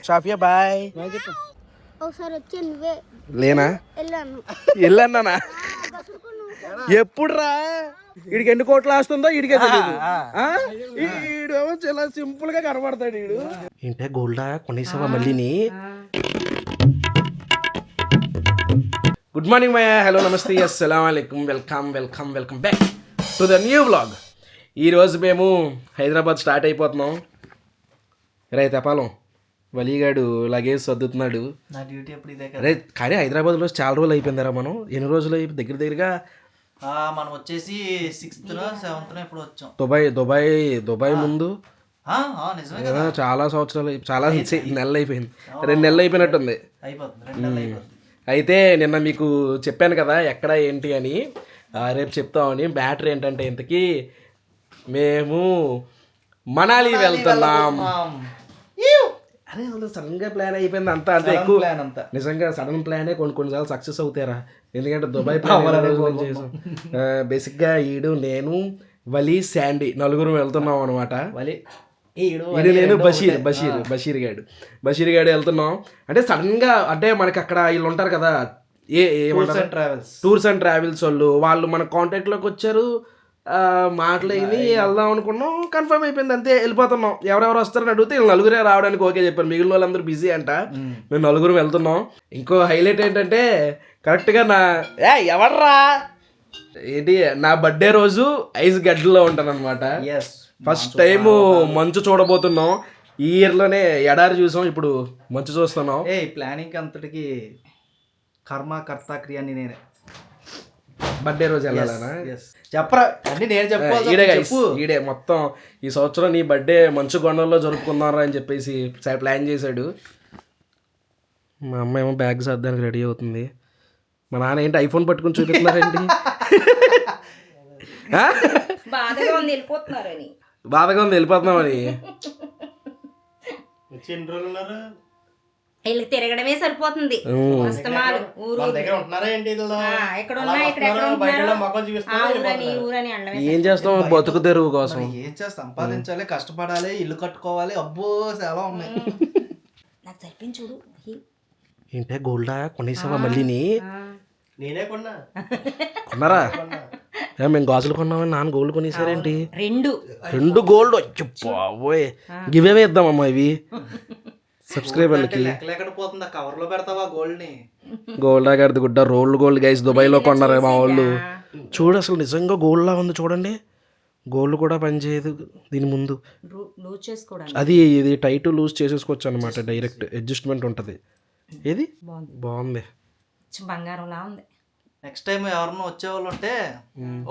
Shafia bye. ఒకసారి వచ్చి నువ్వే లేనా వెళ్ళానా ఎప్పుడు రా వీడికి ఎన్ని కోట్లు ఆస్తుందో వీడికే తెలియదు. ఈడేమో చాలా సింపుల్ గా కనబడతాడు వీడు. ఏంటే గోల్డా కొనేసావా మళ్ళీని? గుడ్ మార్నింగ్ మయ్య, హలో నమస్తే, అస్సలాం వాలేకుమ్, welcome welcome welcome back to the new vlog. ఈరోజు మేము హైదరాబాద్ స్టార్ట్ అయిపోతున్నాం. తెపాలం వలీగాడు లగేజ్ సర్దుతున్నాడు. నా డ్యూటీ ఎప్పుడు ఇదే కదా. అరే కానీ హైదరాబాద్లో చాలా రోజులు అయిపోయిందిరా. మనం ఎన్ని రోజులు దగ్గరగా మనం వచ్చేసి 6th 7th ఎప్పుడు వచ్చాం. దుబాయ్ ముందు నిజమే కదా. చాలా సంవత్సరాలు, చాలా నెలలు అయిపోయింది, 2 నెలలు అయిపోయినట్టుంది. అయిపోతుంది, 2 నెలలు అయిపోతుంది. అయితే నిన్న మీకు చెప్పాను కదా ఎక్కడ ఏంటి అని, రేపు చెప్తామని. బ్యాటరీ ఏంటంటే ఇంతకీ మేము మనాలి వెళ్తున్నాం. అరే సడన్గా ప్లాన్ అయిపోయింది అంతా. అంతే ఎక్కువ ప్లాన్ అంతా నిజంగా సడన్ ప్లానే కొన్నిసార్లు సక్సెస్ అవుతారా. ఎందుకంటే దుబాయ్ ప్లాన్ చేసాం. బేసిక్గా ఈడు, నేను, వలీ, శాండీ నలుగురు వెళ్తున్నాం అనమాట. ఈడు నేను బషీర్ గాడు వెళ్తున్నాం. అంటే సడన్గా అంటే మనకి అక్కడ వీళ్ళు ఉంటారు కదా, టూర్స్ అండ్ ట్రావెల్స్ వాళ్ళు మన కాంటాక్ట్లోకి వచ్చారు. మాటలైంది, వెళ్దాం అనుకున్నాం, కన్ఫర్మ్ అయిపోయింది, అంతే వెళ్ళిపోతున్నాం. ఎవరెవరు వస్తారని అడిగితే వీళ్ళు నలుగురే రావడానికి ఓకే చెప్పారు. మిగిలిన వాళ్ళందరూ బిజీ అంట, మేము నలుగురు వెళ్తున్నాం. ఇంకో హైలైట్ ఏంటంటే కరెక్ట్గా ఎవర్రా ఏంటి నా బర్త్డే రోజు ఐస్ గడ్డలో ఉంటాను అనమాట. ఫస్ట్ టైం మంచు చూడబోతున్నాం. ఈ ఇయర్లోనే ఎడారి చూసాం, ఇప్పుడు మంచు చూస్తున్నాం. ప్లానింగ్ అంతటికి కర్త క్రియాని నేనే. బర్త్డే రోజు వెళ్ళాలనా చెప్పరా అన్ని నేను ఈడే మొత్తం ఈ సంవత్సరం నీ బర్త్డే మంచు కొండల్లో జరుపుకుందాంరా అని చెప్పేసి ప్లాన్ చేశాడు. మా అమ్మ ఏమో బ్యాగ్ సర్దానికి రెడీ అవుతుంది. మా నాన్న ఏంటి ఐఫోన్ పట్టుకుని చూపిస్తున్నారేంటి? బాధగా ఉంది వెళ్ళిపోతున్నామని. వీళ్ళకి తిరగడమే సరిపోతుంది. ఏం చేస్తాం బతుకు తెరువు కోసం. ఏం చేస్తాం, సంపాదించాలి, కష్టపడాలి, ఇల్లు కట్టుకోవాలి. అబ్బో చాలా ఉన్నాయి. నాకు సరిపోయింది చూడు. ఏంటే గోల్డా కొనేసావా మళ్ళీని? నేనే కొన్నారా? మేము గాజులు కొన్నామని నాన్న గోల్డ్ కొనేసారేంటి? 2 గోల్డ్. బాబోయ్ గివేవే ఇద్దామమ్మా ఇవి సబ్స్క్రైబర్లకి. కవర్లో పెడతావా గోల్డ్ ని? గోల్డ్ గారిది గుడ్డ రోల్డ్ గోల్డ్ గైస్ దుబాయ్లో కొన్నారు మా వాళ్ళు. చూడు అసలు నిజంగా గోల్డ్ లా ఉంది చూడండి. గోల్డ్ కూడా పనిచేయదు దీని ముందు. అది ఇది టైట్ లూజ్ చేసేసుకోవచ్చు అనమాట. డైరెక్ట్ అడ్జస్ట్మెంట్ ఉంటుంది. ఏది బాగుంది, బంగారంలా ఉంది. నెక్స్ట్ టైం ఎవరన్నా వచ్చేవాళ్ళు ఉంటే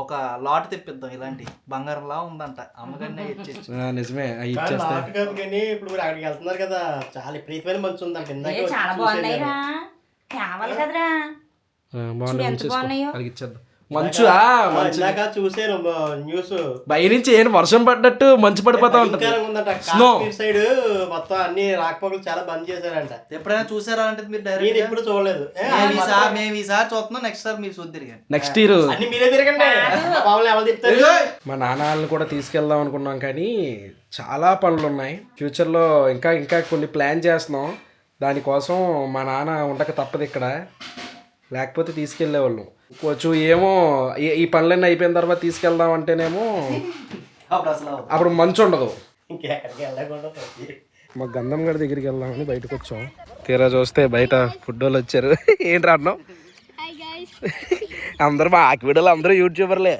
ఒక లాట్ తెప్పిద్దాం. ఇలాంటి బంగారంలా ఉందంట, అమ్మగానే ఇచ్చేసి. నిజమే ఇప్పుడు అక్కడికి వెళ్తున్నారు కదా, చాలా విపరీతమైన మంచి ఉందంట. చాలా బాగున్నాయిరా, కావాలి కదరా. ఇచ్చేద్దాం. మంచు చూసాను న్యూస్, బయ నుంచి ఏం వర్షం పడ్డట్టు మంచు పడిపోతా ఉంటుంది. సైడ్ మొత్తం అన్ని రాకపోకలు చాలా బంద్ చేశారంట. ఎప్పుడైనా చూసారా అంటే మీరు డైరెక్ట్? ఎప్పుడు చూడలేదు. మేము ఈసారి చూస్తున్నాం, నెక్స్ట్ సార్ మీరు చూద్దరు. నెక్స్ట్ ఇయర్ అన్ని మీరే తిరగండి. మా నాన్న వాళ్ళని కూడా తీసుకెళ్దాం అనుకున్నాం కానీ చాలా పనులు ఉన్నాయి. ఫ్యూచర్లో ఇంకా కొన్ని ప్లాన్ చేస్తున్నాం. దానికోసం మా నాన్న ఉండక తప్పదు ఇక్కడ, లేకపోతే తీసుకెళ్లేవాళ్ళం. కొంచెం ఏమో ఈ పనులన్నీ అయిపోయిన తర్వాత తీసుకెళ్దాం అంటేనేమో అప్పుడు మంచు ఉండదు. మా గంధం గడి దగ్గరికి వెళ్దామని బయటకు వచ్చాం. తీరా చూస్తే బయట ఫుడ్ వాళ్ళు వచ్చారు. ఏంటి అన్నాం, అందరూ మా ఆకివీడలు అందరూ యూట్యూబర్లే.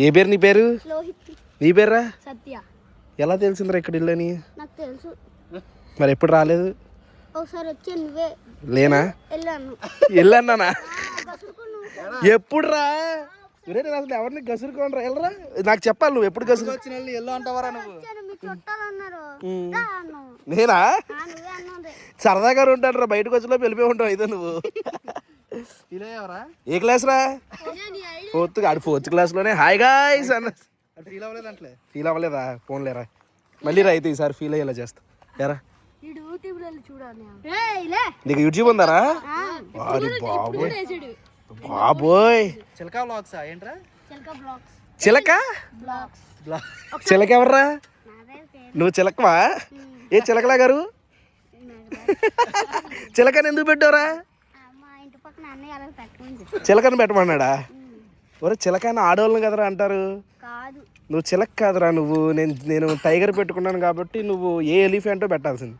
ఏ పేరు నీ పేరు? నీ పేర్రా? ఎలా తెలిసిందిరా ఇక్కడ ఇల్లు అని? మరి ఎప్పుడు రాలేదు? లేనా వెళ్ళానా? ఎప్పుడు రా? అసలు ఎవరిని గసురుకోనరా? వెళ్ళరా, నాకు చెప్పాలి. నువ్వు ఎప్పుడు గసురు వచ్చిన ఎల్లు అంటావరా నువ్వు? నేనా? సరదాగా ఉంటాను రా, బయటకు వచ్చేలోపు వెళ్ళిపోయి ఉంటావు అయితే నువ్వు. ఏ క్లాస్ రా? 4th క్లాస్లోనే. హాయ్ గాయ్స్ అన్న. ఫీల్ అవ్వలేదా? ఫోన్ లేరా, మళ్ళీ రా అయితే ఈసారి ఫీల్ అయ్యేలా చేస్తా. ఎరా నీకు యూట్యూబ్ ఉందారా? బాబోయ్ చిలకా బ్లాగ్స్ ఏంట్రా? చిలక చిలక ఎవర్రా నువ్వు చిలకవా ఏ చిలకలా గారు చిలకని ఎందుకు పెట్టావురా మా ఇంటి పక్కన అన్నయ్య అలా పెట్టమని చిలకని పెట్టమన్నాడా ఒరే చిలకని ఆడవాళ్ళని కదరా అంటారు కాదు నువ్వు చిలక కాదురా నువ్వు నేను టైగర్ పెట్టుకున్నాను కాబట్టి నువ్వు ఏ ఎలిఫెంటో పెట్టాల్సింది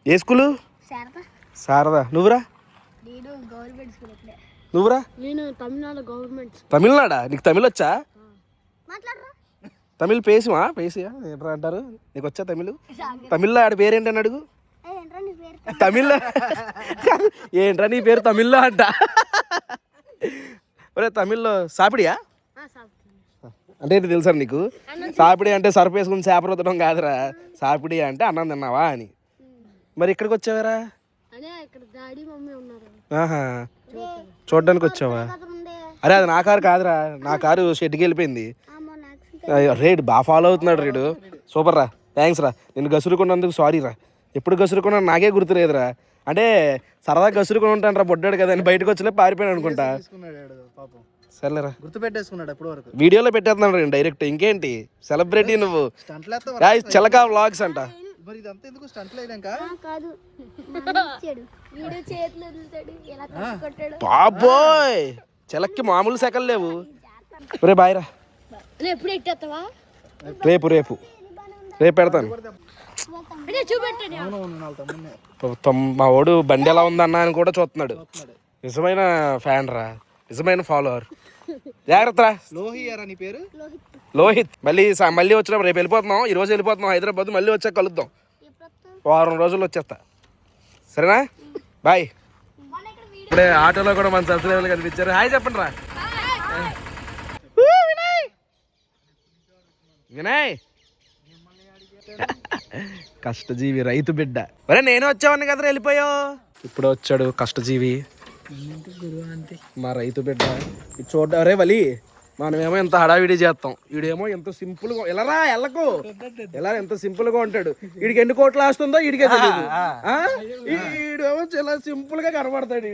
ఏ స్కూలు శారదా శారదా నువ్వురా నేను గవర్నమెంట్ స్కూల్ ఇక్కడే నువ్వురా నేను తమిళనాడు గవర్నమెంట్ తమిళనాడా నీకు తమిళ్ వచ్చా మాట్లాడరా తమిళ్ పేసియా ఏంట్రా అంటారు నీకు వచ్చా తమిళ్ తమిళ్లో ఆడ పేరేంటని అడుగు ఏంట్రా నీ పేరు తమిళ్లో ఏంట్రా నీ పేరు తమిళ్లో అంట ఒరే తమిళ్లో సాపిడియా అంటే ఏంటి తెలుసా నీకు సాపిడి అంటే సర్ఫ్ వేసుకుని చేప రుద్దడం కాదురా సాపిడి అంటే అన్నం తిన్నావా అని మరి ఇక్కడికి వచ్చావరా అనే ఇక్కడ డాడీ మమ్మీ ఉన్నారు ఆహా చూడడానికి వచ్చావా అరే అది నా కారు కాదురా నా కారు షెడ్కి వెళ్ళిపోయింది రేడు బాగా ఫాలో అవుతున్నాడు రేడు సూపర్ రా థ్యాంక్స్ రా నేను గసురుకున్నందుకు సారీ రా ఎప్పుడు గసురుకున్నా నాకే గుర్తులేదురా అంటే సరదా గసురుకుని ఉంటాను రా పొడ్డాడు కదా అని బయటకు వచ్చలే పారిపోయాను అనుకుంటా సర్లేరా గుర్తు పెట్టేసుకున్నాడు ఎప్పటి వరకు వీడియోలో పెట్టేస్తున్నాడు రండి డైరెక్ట్ ఇంకేంటి సెలబ్రిటీ నువ్వు చిలక వ్లాగ్స్ అంట మరి ఇదంతా ఎందుకు స్టంట్ లేదాక కాదు వీడియో చేతులు వదులుతాడు ఎలా కొట్టాడు బాబోయ్ చిలక్కి మామూలు సెకలు లేవు రే బాయ్ రా ఎప్పుడు ఎట్టేస్తావా రేపు రేపు రేపు పెడతాను చూపెట్టాడు మా వాడు బండి ఎలా ఉందన్నా అని కూడా చూస్తున్నాడు నిజమైన ఫ్యాన్ రా నిజమైన ఫాలోవర్ జాగ్రత్త రా లోహియారా నీ పేరు లోహిత్ మళ్ళీ వచ్చినప్పుడు రేపు వెళ్ళిపోతున్నాం ఈ రోజు వెళ్ళిపోతున్నాం హైదరాబాద్ మళ్ళీ వచ్చాక కలుద్దాం వారం రోజుల్లో వచ్చేస్తా సరేనా బాయ్ ఇప్పుడే ఆటోలో కూడా మన సబ్స్క్రైబర్లు కనిపించారు హాయ్ చెప్పండి రా వినయ్ కష్టజీవి రైతు బిడ్డ మరే నేను వచ్చావని కదా వెళ్ళిపోయావు ఇప్పుడు వచ్చాడు కష్టజీవి మా రైతు బిడ్డ ఇది చూడ అరే వలి మనమేమో ఎంత హడావిడి చేస్తాం వీడేమో ఎంత సింపుల్ గా ఎలారా ఎల్లకు ఎలా ఎంత సింపుల్ గా ఉంటాడు వీడికి ఎన్ని కోట్లు ఆస్తుందో వీడికే తెలియదు వీడేమో చాలా సింపుల్ గా కనబడతాడు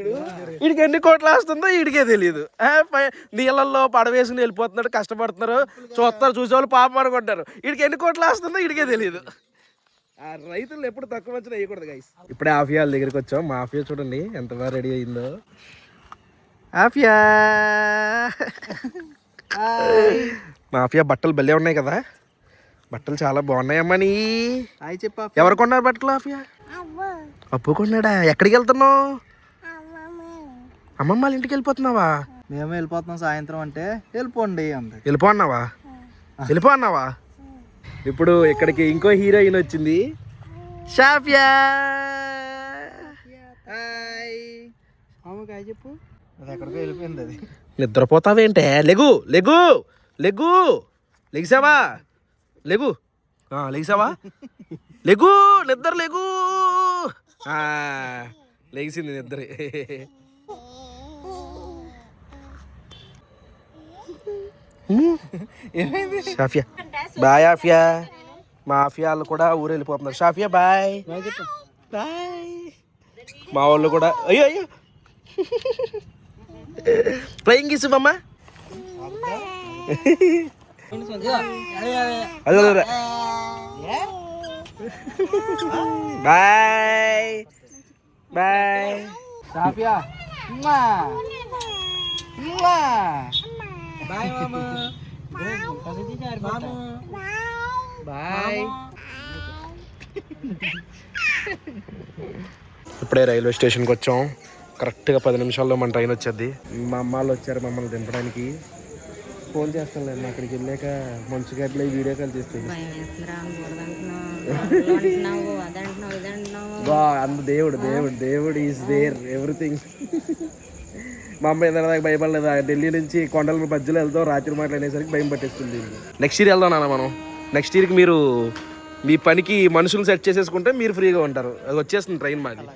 వీడికి ఎన్ని కోట్లు ఆస్తుందో వీడికే తెలియదు నీళ్ళల్లో పడవేసుకుని వెళ్ళిపోతున్నాడు కష్టపడుతున్నారు చూసేవాళ్ళు పాపం అనుకుంటారు వీడికి ఎన్ని కోట్లు ఆస్తుందో వీడికే తెలియదు ఆ రైతులు ఎప్పుడు తక్కువ వచ్చినా వేయకూడదు గైస్ ఇప్పుడే ఆఫియాల దగ్గరికి వచ్చాం మా ఆఫియా చూడండి ఎంత బాగా రెడీ అయిందో ఆఫియా మా ఆఫియా బట్టలు భలే ఉన్నాయి కదా బట్టలు చాలా బాగున్నాయమ్మా నీ హాయ్ చెప్పా ఎవరు కొన్నారు బట్టలు ఆఫియా అప్పు కొన్నాడా ఎక్కడికి వెళ్తున్నావు అమ్మమ్మ వాళ్ళ ఇంటికి వెళ్ళిపోతున్నావా మేము వెళ్ళిపోతున్నాం సాయంత్రం అంటే వెళ్ళిపోండి అంతే వెళ్ళిపో అన్నావా ఇప్పుడు ఇక్కడికి ఇంకో హీరోయిన్ వచ్చింది షాఫియా హాయ్ చెప్పు అది ఎక్కడికో వెళ్ళిపోయింది అది నిద్రపోతావేంటే లెగు లెగు లెగు లెగిసావా లెగు లెగిసావా లెగు నిద్ర లెగు లెగిసింది నిద్ర షాఫియా బాయ్ ఆఫియా మా ఆఫియా వాళ్ళు కూడా ఊరు వెళ్ళిపోతున్నారు షాఫియా బాయ్ బాయ్ మా వాళ్ళు కూడా అయ్యో అయ్యో ఫ్లయింగ్ కిస్ అమ్మా అదే బాయ్ బాయ్ సాఫియా బాయ్ మామా బాయ్ ఇప్పుడే రైల్వే స్టేషన్కి వచ్చాం కరెక్ట్గా 10 నిమిషాల్లో మన ట్రైన్ వచ్చేది మా అమ్మ వాళ్ళు వచ్చారు మమ్మల్ని దింపడానికి ఫోన్ చేస్తాను అక్కడికి వెళ్ళాక మంచి గడ్డలో వీడియో కాల్ చేస్తుంది అంత దేవుడు ఈజ్ దేర్ ఎవ్రీథింగ్ మా అమ్మ ఏదైనా భయపడలేదు ఢిల్లీ నుంచి కొండల మధ్యలో వెళ్తాం రాత్రి మాట్లాడేసరికి భయం పట్టేస్తుంది నెక్స్ట్ ఇయర్ వెళ్దాం నాన్న మనం నెక్స్ట్ ఇయర్కి మీరు మీ పనికి మనుషులు సెట్ చేసేసుకుంటే మీరు ఫ్రీగా ఉంటారు అది వచ్చేస్తుంది ట్రైన్ మాది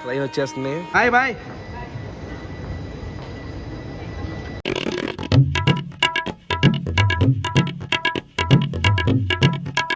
ట్రైన్ వచ్చేస్తుంది బాయ్ బాయ్